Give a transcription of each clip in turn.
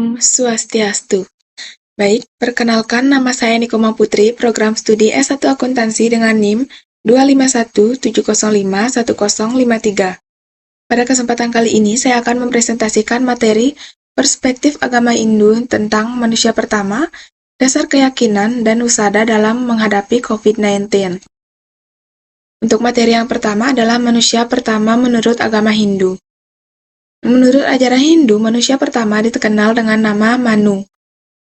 Om Swastiastu. Baik, perkenalkan nama saya Nikoma Putri, program studi S1 Akuntansi dengan NIM 25170510553. Pada kesempatan kali ini, saya akan mempresentasikan materi perspektif agama Hindu tentang manusia pertama, dasar keyakinan, dan usada dalam menghadapi COVID-19. Untuk materi yang pertama adalah manusia pertama menurut agama Hindu. Menurut ajaran Hindu, manusia pertama dikenal dengan nama Manu.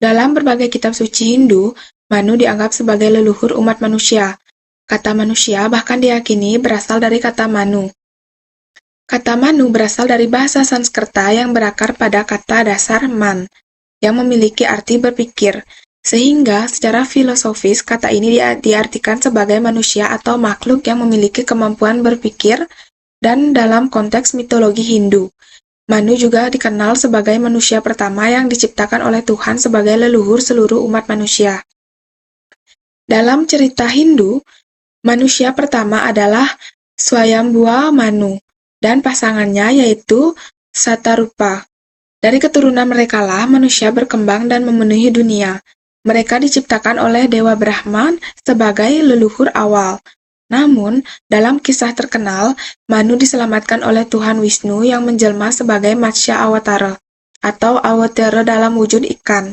Dalam berbagai kitab suci Hindu, Manu dianggap sebagai leluhur umat manusia. Kata manusia bahkan diyakini berasal dari kata Manu. Kata Manu berasal dari bahasa Sanskerta yang berakar pada kata dasar man, yang memiliki arti berpikir, sehingga secara filosofis kata ini diartikan sebagai manusia atau makhluk yang memiliki kemampuan berpikir, dan dalam konteks mitologi Hindu, Manu juga dikenal sebagai manusia pertama yang diciptakan oleh Tuhan sebagai leluhur seluruh umat manusia. Dalam cerita Hindu, manusia pertama adalah Swayambhuva Manu, dan pasangannya yaitu Satarupa. Dari keturunan merekalah manusia berkembang dan memenuhi dunia. Mereka diciptakan oleh Dewa Brahman sebagai leluhur awal. Namun, dalam kisah terkenal, Manu diselamatkan oleh Tuhan Wisnu yang menjelma sebagai Matsya Awatara, atau Awatara dalam wujud ikan.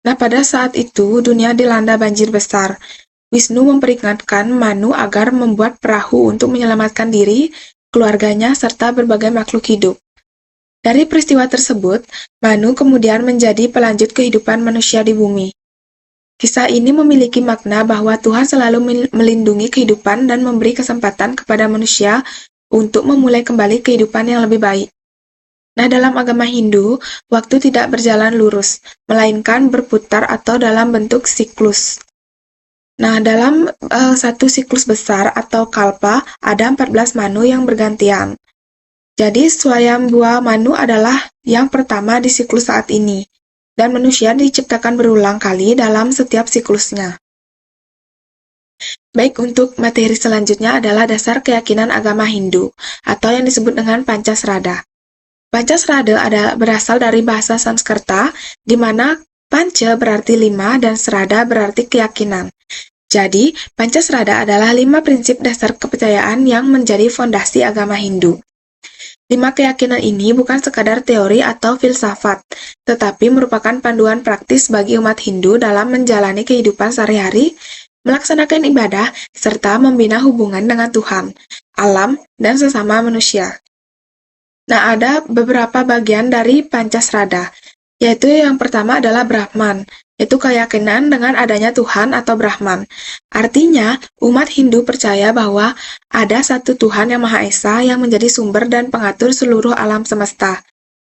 Nah, pada saat itu, dunia dilanda banjir besar. Wisnu memperingatkan Manu agar membuat perahu untuk menyelamatkan diri, keluarganya, serta berbagai makhluk hidup. Dari peristiwa tersebut, Manu kemudian menjadi pelanjut kehidupan manusia di bumi. Kisah ini memiliki makna bahwa Tuhan selalu melindungi kehidupan dan memberi kesempatan kepada manusia untuk memulai kembali kehidupan yang lebih baik. Nah, dalam agama Hindu, waktu tidak berjalan lurus, melainkan berputar atau dalam bentuk siklus. Nah, dalam satu siklus besar atau kalpa, ada 14 Manu yang bergantian. Jadi, Swayambhuva Manu adalah yang pertama di siklus saat ini. Dan manusia diciptakan berulang kali dalam setiap siklusnya. Baik, untuk materi selanjutnya adalah dasar keyakinan agama Hindu, atau yang disebut dengan Pancasrada. Pancasrada berasal dari bahasa Sanskerta, di mana Panca berarti 5 dan Srada berarti keyakinan. Jadi, Pancasrada adalah 5 prinsip dasar kepercayaan yang menjadi fondasi agama Hindu. 5 keyakinan ini bukan sekadar teori atau filsafat, tetapi merupakan panduan praktis bagi umat Hindu dalam menjalani kehidupan sehari-hari, melaksanakan ibadah, serta membina hubungan dengan Tuhan, alam, dan sesama manusia. Nah, ada beberapa bagian dari Pancasrada, yaitu yang pertama adalah Brahman, yaitu keyakinan dengan adanya Tuhan atau Brahman. Artinya, umat Hindu percaya bahwa ada satu Tuhan yang Maha Esa yang menjadi sumber dan pengatur seluruh alam semesta.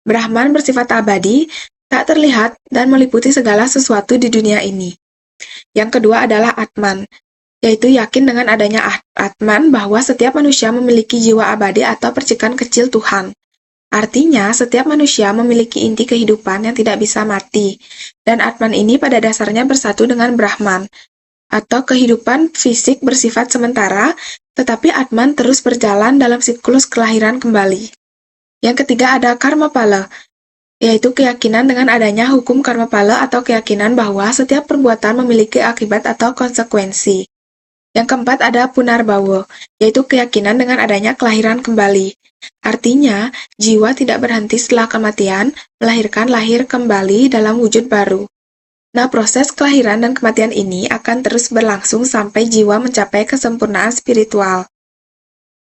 Brahman bersifat abadi, tak terlihat, dan meliputi segala sesuatu di dunia ini. Yang kedua adalah Atman, yaitu yakin dengan adanya Atman bahwa setiap manusia memiliki jiwa abadi atau percikan kecil Tuhan. Artinya, setiap manusia memiliki inti kehidupan yang tidak bisa mati, dan Atman ini pada dasarnya bersatu dengan Brahman, atau kehidupan fisik bersifat sementara, tetapi Atman terus berjalan dalam siklus kelahiran kembali. Yang ketiga ada Karmapala, yaitu keyakinan dengan adanya hukum Karmapala atau keyakinan bahwa setiap perbuatan memiliki akibat atau konsekuensi. Yang keempat ada Punarbawa, yaitu keyakinan dengan adanya kelahiran kembali. Artinya, jiwa tidak berhenti setelah kematian, melahirkan lahir kembali dalam wujud baru. Nah, proses kelahiran dan kematian ini akan terus berlangsung sampai jiwa mencapai kesempurnaan spiritual.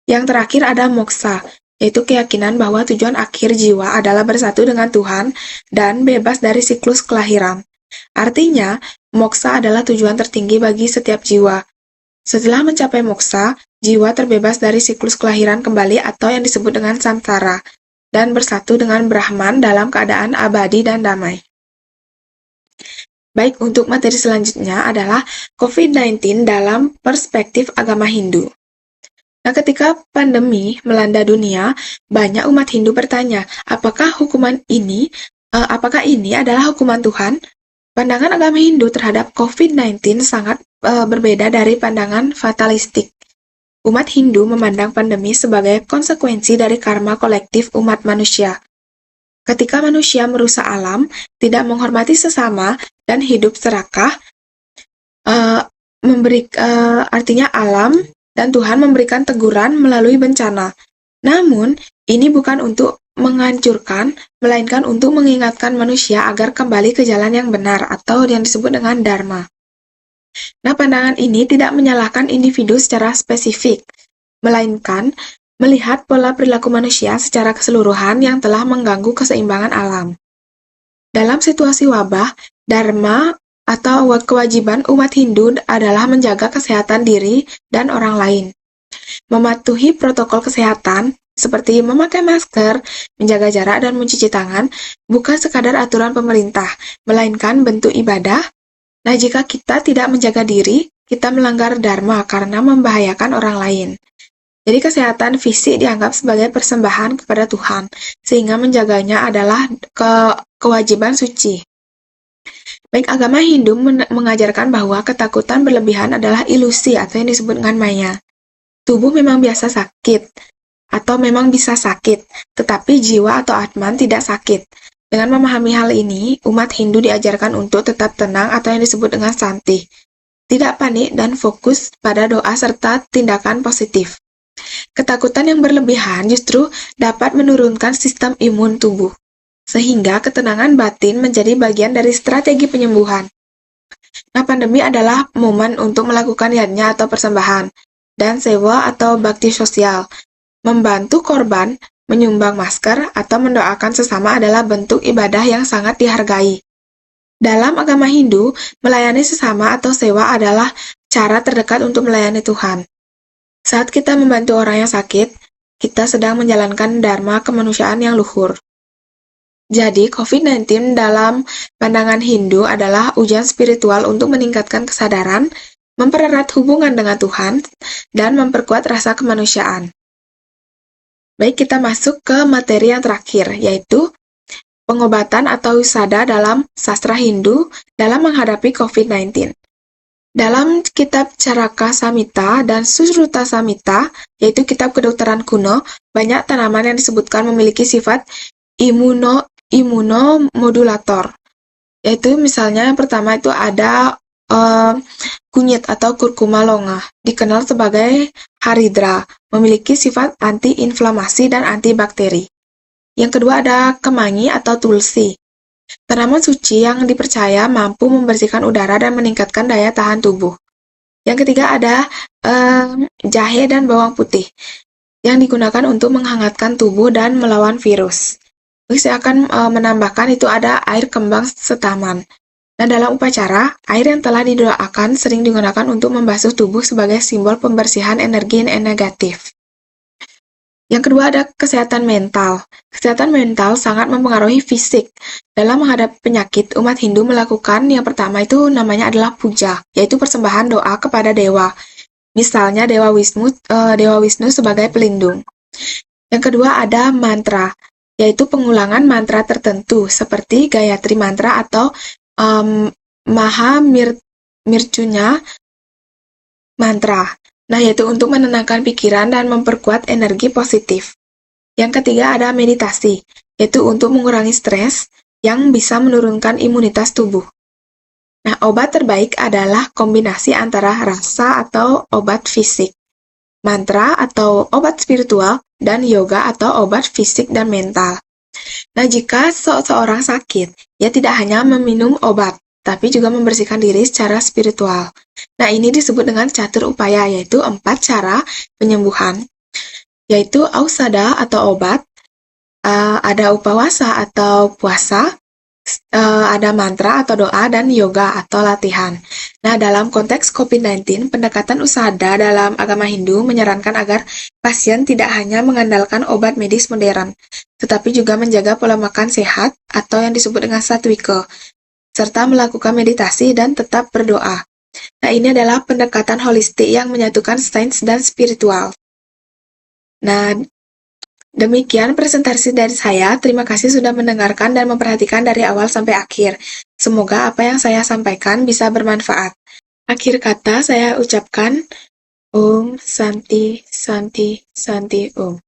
Yang terakhir ada moksa, yaitu keyakinan bahwa tujuan akhir jiwa adalah bersatu dengan Tuhan dan bebas dari siklus kelahiran. Artinya, moksa adalah tujuan tertinggi bagi setiap jiwa. Setelah mencapai moksa, jiwa terbebas dari siklus kelahiran kembali atau yang disebut dengan samsara, dan bersatu dengan Brahman dalam keadaan abadi dan damai. Baik, untuk materi selanjutnya adalah COVID-19 dalam perspektif agama Hindu. Nah, ketika pandemi melanda dunia, banyak umat Hindu bertanya, apakah ini adalah hukuman Tuhan? Pandangan agama Hindu terhadap COVID-19 sangat berbeda dari pandangan fatalistik. Umat Hindu memandang pandemi sebagai konsekuensi dari karma kolektif umat manusia. Ketika manusia merusak alam, tidak menghormati sesama, dan hidup serakah, artinya alam dan Tuhan memberikan teguran melalui bencana. Namun, ini bukan untuk menghancurkan, melainkan untuk mengingatkan manusia agar kembali ke jalan yang benar atau yang disebut dengan dharma. Nah, pandangan ini tidak menyalahkan individu secara spesifik, melainkan melihat pola perilaku manusia secara keseluruhan yang telah mengganggu keseimbangan alam. Dalam situasi wabah, dharma atau kewajiban umat Hindu adalah menjaga kesehatan diri dan orang lain. Mematuhi protokol kesehatan seperti memakai masker, menjaga jarak, dan mencuci tangan bukan sekadar aturan pemerintah, melainkan bentuk ibadah. Nah, jika kita tidak menjaga diri, kita melanggar dharma karena membahayakan orang lain. Jadi kesehatan fisik dianggap sebagai persembahan kepada Tuhan, sehingga menjaganya adalah kewajiban suci. Baik, agama Hindu mengajarkan bahwa ketakutan berlebihan adalah ilusi atau yang disebut dengan maya. Tubuh memang biasa sakit, atau memang bisa sakit, tetapi jiwa atau atman tidak sakit. Dengan memahami hal ini, umat Hindu diajarkan untuk tetap tenang atau yang disebut dengan santi, tidak panik dan fokus pada doa serta tindakan positif. Ketakutan yang berlebihan justru dapat menurunkan sistem imun tubuh, sehingga ketenangan batin menjadi bagian dari strategi penyembuhan. Nah, pandemi adalah momen untuk melakukan yajna atau persembahan, dan sewa atau bakti sosial. Membantu korban, menyumbang masker, atau mendoakan sesama adalah bentuk ibadah yang sangat dihargai. Dalam agama Hindu, melayani sesama atau sewa adalah cara terdekat untuk melayani Tuhan. Saat kita membantu orang yang sakit, kita sedang menjalankan dharma kemanusiaan yang luhur. Jadi, COVID-19 dalam pandangan Hindu adalah ujian spiritual untuk meningkatkan kesadaran, mempererat hubungan dengan Tuhan, dan memperkuat rasa kemanusiaan. Baik, kita masuk ke materi yang terakhir, yaitu pengobatan atau wisada dalam sastra Hindu dalam menghadapi COVID-19. Dalam kitab Caraka Samhita dan Susruta Samhita, yaitu kitab kedokteran kuno, banyak tanaman yang disebutkan memiliki sifat imunomodulator. Yaitu misalnya yang pertama itu ada kunyit atau kurkuma longa, dikenal sebagai haridra, memiliki sifat anti-inflamasi dan antibakteri. Yang kedua ada kemangi atau tulsi, tanaman suci yang dipercaya mampu membersihkan udara dan meningkatkan daya tahan tubuh. Yang ketiga ada jahe dan bawang putih, yang digunakan untuk menghangatkan tubuh dan melawan virus. Saya akan menambahkan itu ada air kembang setaman. Nah, dalam upacara, air yang telah didoakan sering digunakan untuk membasuh tubuh sebagai simbol pembersihan energi negatif. Yang kedua ada kesehatan mental. Kesehatan mental sangat mempengaruhi fisik. Dalam menghadapi penyakit, umat Hindu melakukan yang pertama itu namanya adalah puja, yaitu persembahan doa kepada dewa. Misalnya Dewa Wisnu sebagai pelindung. Yang kedua ada mantra, yaitu pengulangan mantra tertentu seperti Gayatri mantra atau Maha Mircunya mantra. Nah, yaitu untuk menenangkan pikiran dan memperkuat energi positif. Yang ketiga ada meditasi, yaitu untuk mengurangi stres yang bisa menurunkan imunitas tubuh. Nah, obat terbaik adalah kombinasi antara rasa atau obat fisik, mantra atau obat spiritual, dan yoga atau obat fisik dan mental. Nah, jika seseorang sakit, ia tidak hanya meminum obat, tapi juga membersihkan diri secara spiritual. Nah, ini disebut dengan catur upaya, yaitu 4 cara penyembuhan, yaitu ausada atau obat, ada upawasa atau puasa, ada mantra atau doa, dan yoga atau latihan. Nah, dalam konteks COVID-19, pendekatan usada dalam agama Hindu menyarankan agar pasien tidak hanya mengandalkan obat medis modern, tetapi juga menjaga pola makan sehat atau yang disebut dengan satwika, serta melakukan meditasi dan tetap berdoa. Nah, ini adalah pendekatan holistik yang menyatukan sains dan spiritual. Nah, demikian presentasi dari saya. Terima kasih sudah mendengarkan dan memperhatikan dari awal sampai akhir. Semoga apa yang saya sampaikan bisa bermanfaat. Akhir kata saya ucapkan Om Santi Santi Santi Om.